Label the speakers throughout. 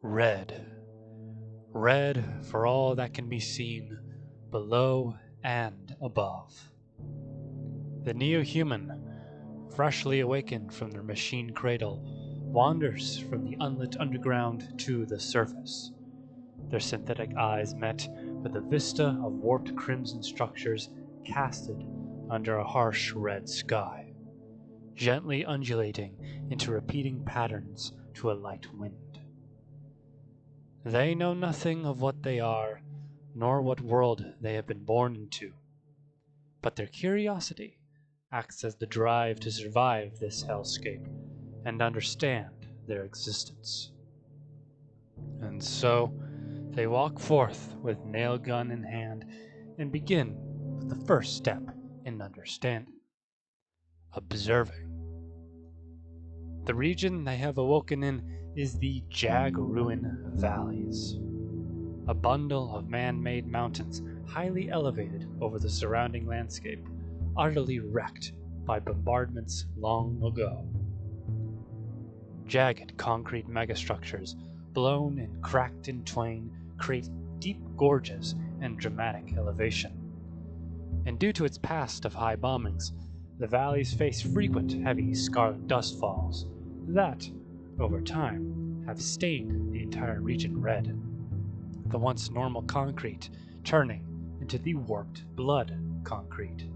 Speaker 1: Red. Red for all that can be seen below and above. The neo-human, freshly awakened from their machine cradle, wanders from the unlit underground to the surface. Their synthetic eyes met with a vista of warped crimson structures casted under a harsh red sky, gently undulating into repeating patterns to a light wind. They know nothing of what they are, nor what world they have been born into. But their curiosity acts as the drive to survive this hellscape and understand their existence. And so, they walk forth with nail gun in hand and begin with the first step in understanding: observing. The region they have awoken in is the Jagruin Valleys, a bundle of man-made mountains highly elevated over the surrounding landscape, utterly wrecked by bombardments long ago. Jagged concrete megastructures, blown and cracked in twain, create deep gorges and dramatic elevation. And due to its past of high bombings, the valleys face frequent heavy scarlet dust falls that, over time, have stained the entire region red, the once normal concrete turning into the warped blood concrete.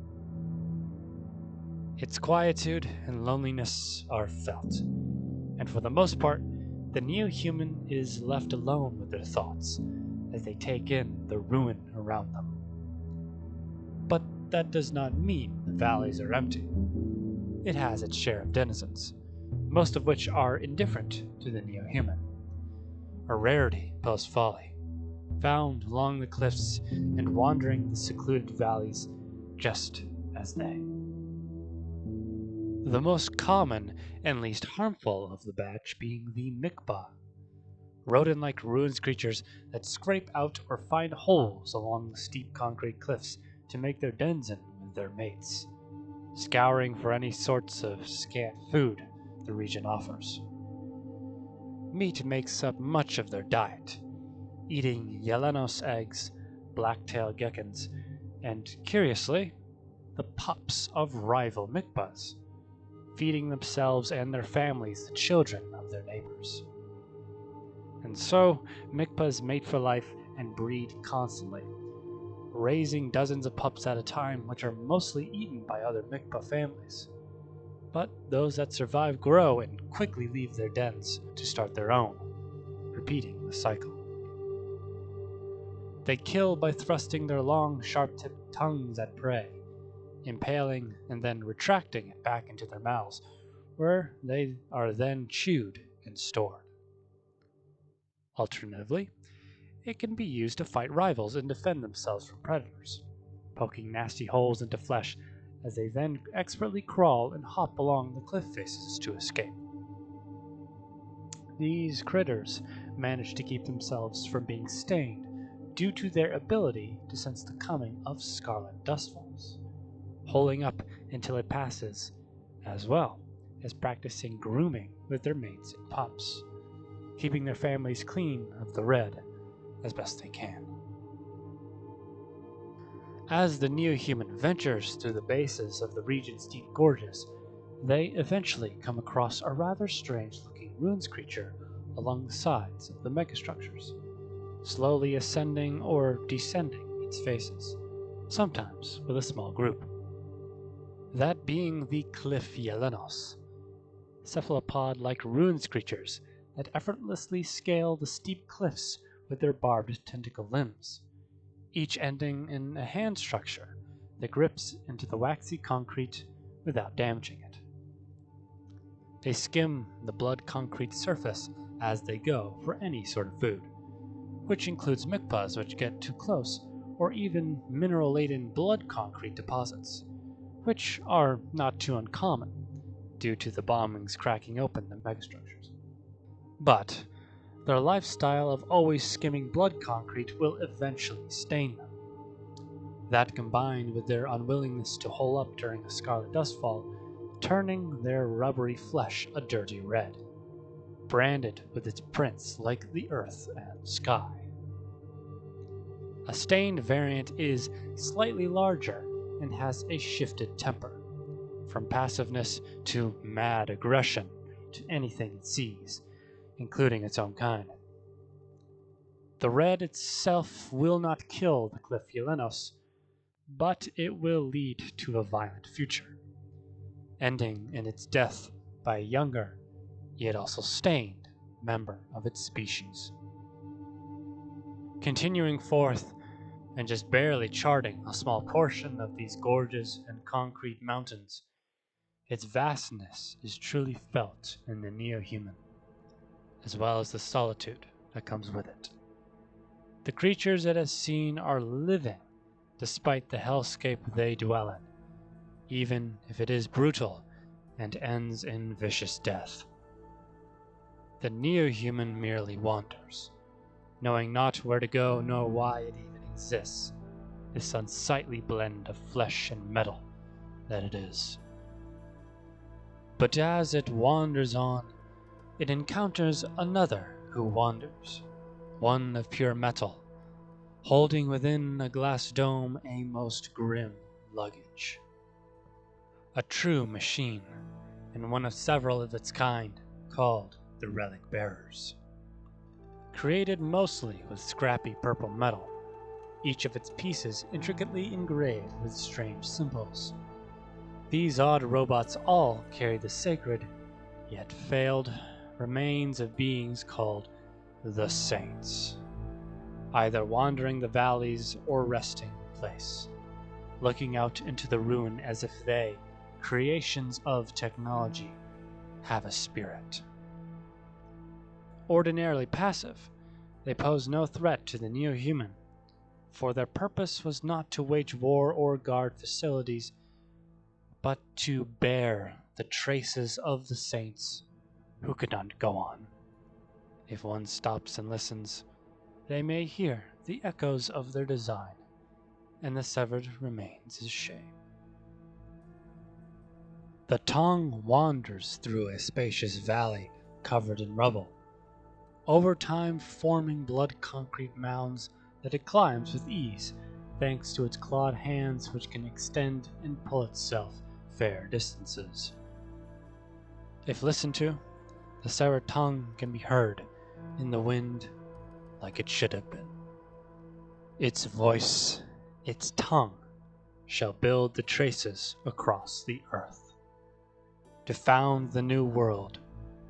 Speaker 1: Its quietude and loneliness are felt, and for the most part, the neo-human is left alone with their thoughts as they take in the ruin around them. But that does not mean the valleys are empty. It has its share of denizens, most of which are indifferent to the neo-human. A rarity post-folly, found along the cliffs and wandering the secluded valleys just as they. The most common and least harmful of the batch being the mikba, rodent-like ruins creatures that scrape out or find holes along the steep concrete cliffs to make their dens in with their mates, scouring for any sorts of scant food the region offers. Meat makes up much of their diet, eating Yelenos eggs, black-tailed geckos, and, curiously, the pups of rival mikbas, feeding themselves and their families the children of their neighbors. And so, mikbas mate for life and breed constantly, raising dozens of pups at a time, which are mostly eaten by other mikba families. But those that survive grow and quickly leave their dens to start their own, repeating the cycle. They kill by thrusting their long, sharp-tipped tongues at prey, impaling and then retracting it back into their mouths, where they are then chewed and stored. Alternatively, it can be used to fight rivals and defend themselves from predators, poking nasty holes into flesh as they then expertly crawl and hop along the cliff faces to escape. These critters manage to keep themselves from being stained due to their ability to sense the coming of scarlet dust falls, holding up until it passes, as well as practicing grooming with their mates and pups, keeping their families clean of the red as best they can. As the neo-human ventures through the bases of the region's deep gorges, they eventually come across a rather strange-looking ruins creature along the sides of the megastructures, slowly ascending or descending its faces, sometimes with a small group. That being the cliff Yelenos, cephalopod-like ruins creatures that effortlessly scale the steep cliffs with their barbed tentacle limbs, each ending in a hand structure that grips into the waxy concrete without damaging it. They skim the blood concrete surface as they go for any sort of food, which includes mikbas which get too close, or even mineral-laden blood concrete deposits, which are not too uncommon due to the bombings cracking open the megastructures. But their lifestyle of always skimming blood concrete will eventually stain them. That combined with their unwillingness to hole up during a scarlet dustfall, turning their rubbery flesh a dirty red. branded with its prints like the earth and sky. A stained variant is slightly larger and has a shifted temper, from passiveness to mad aggression to anything it sees, including its own kind. The red itself will not kill the Glyphulinos, but it will lead to a violent future, ending in its death by a younger, yet also stained, member of its species. Continuing forth, and just barely charting a small portion of these gorges and concrete mountains, its vastness is truly felt in the neo-human, as well as the solitude that comes with it. The creatures it has seen are living despite the hellscape they dwell in, even if it is brutal and ends in vicious death. The neo-human merely wanders, knowing not where to go nor why it even exists, this unsightly blend of flesh and metal that it is. But as it wanders on, it encounters another who wanders, one of pure metal, holding within a glass dome a most grim luggage. A true machine, and one of several of its kind, called the Relic Bearers. Created mostly with scrappy purple metal, each of its pieces intricately engraved with strange symbols. These odd robots all carry the sacred, yet failed, remains of beings called the Saints, either wandering the valleys or resting in place, looking out into the ruin as if they, creations of technology, have a spirit. Ordinarily passive, they pose no threat to the neo-human, for their purpose was not to wage war or guard facilities, but to bear the traces of the saints who could not go on. If one stops and listens, they may hear the echoes of their design, and the severed remains is shame. The tongue wanders through a spacious valley covered in rubble, over time forming blood concrete mounds that it climbs with ease, thanks to its clawed hands which can extend and pull itself fair distances. If listened to, the severed tongue can be heard in the wind like it should have been. Its voice, its tongue, shall build the traces across the earth, to found the new world,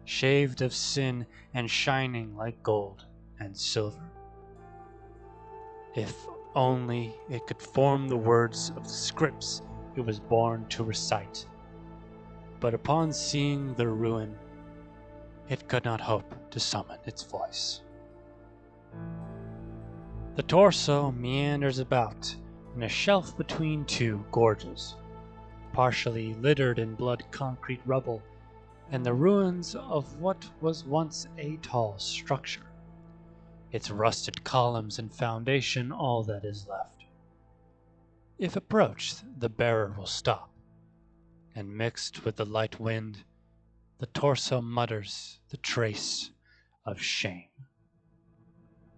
Speaker 1: shaved of sin and shining like gold and silver. If only it could form the words of the scripts it was born to recite, but upon seeing the ruin, it could not hope to summon its voice. The torso meanders about in a shelf between two gorges, partially littered in blood concrete rubble and the ruins of what was once a tall structure, its rusted columns and foundation all that is left. If approached, the bearer will stop, and mixed with the light wind, the torso mutters the trace of shame.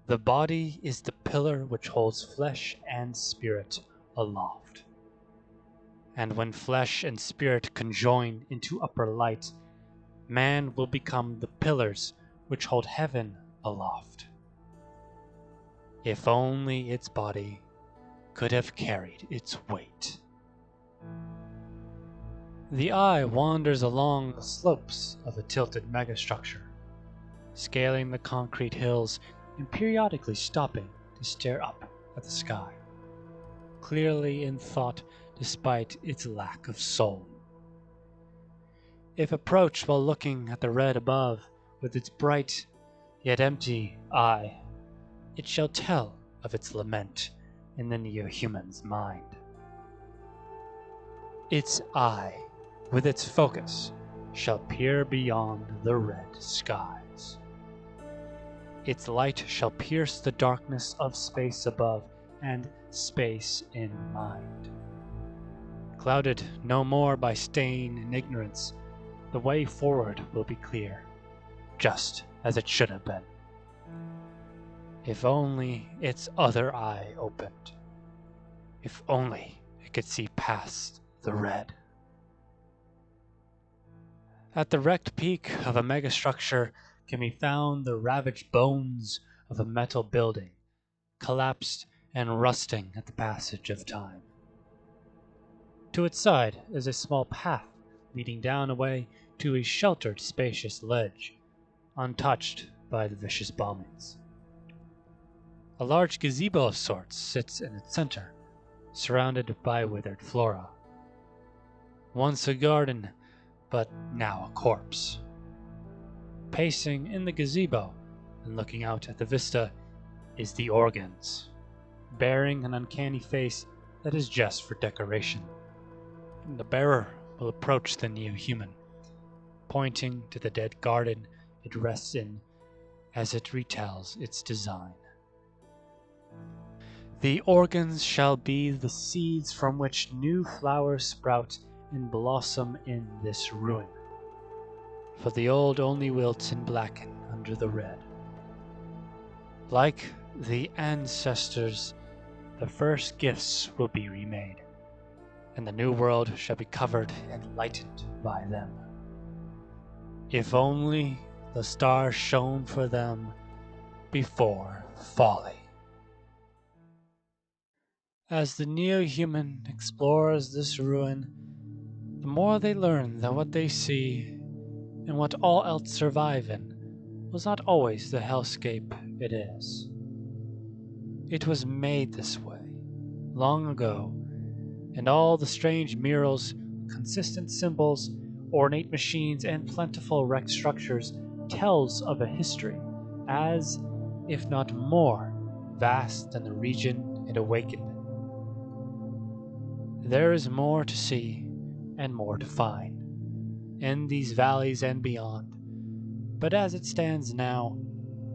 Speaker 1: The body is the pillar which holds flesh and spirit aloft. And when flesh and spirit conjoin into upper light, man will become the pillars which hold heaven aloft. If only its body could have carried its weight. The eye wanders along the slopes of a tilted megastructure, scaling the concrete hills and periodically stopping to stare up at the sky, clearly in thought despite its lack of soul. If approached while looking at the red above with its bright yet empty eye, it shall tell of its lament in the neo-human's mind. Its eye, with its focus, shall peer beyond the red skies. Its light shall pierce the darkness of space above and space in mind. Clouded no more by stain and ignorance, the way forward will be clear, just as it should have been. If only its other eye opened. If only it could see past the red. At the wrecked peak of a megastructure can be found the ravaged bones of a metal building, collapsed and rusting at the passage of time. To its side is a small path leading down away to a sheltered, spacious ledge, untouched by the vicious bombings. A large gazebo of sorts sits in its center, surrounded by withered flora. Once a garden, but now a corpse. Pacing in the gazebo and looking out at the vista is the Organs, bearing an uncanny face that is just for decoration. The bearer will approach the new human, pointing to the dead garden it rests in as it retells its design. The Organs shall be the seeds from which new flowers sprout and blossom in this ruin, for the old only wilts and blacken under the red. Like the ancestors, the first gifts will be remade, and the new world shall be covered and lightened by them. If only the stars shone for them before folly. As the neo-human explores this ruin, the more they learn that what they see, and what all else survive in, was not always the hellscape it is. It was made this way, long ago, and all the strange murals, consistent symbols, ornate machines, and plentiful wrecked structures tells of a history as, if not more, vast than the region it awakened. There is more to see and more to find in these valleys and beyond, but as it stands now,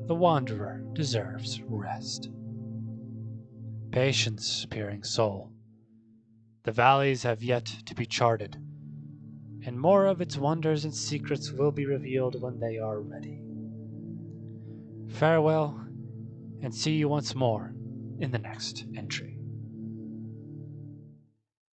Speaker 1: the wanderer deserves rest. Patience, peering soul. The valleys have yet to be charted, and more of its wonders and secrets will be revealed when they are ready. Farewell, and see you once more in the next entry.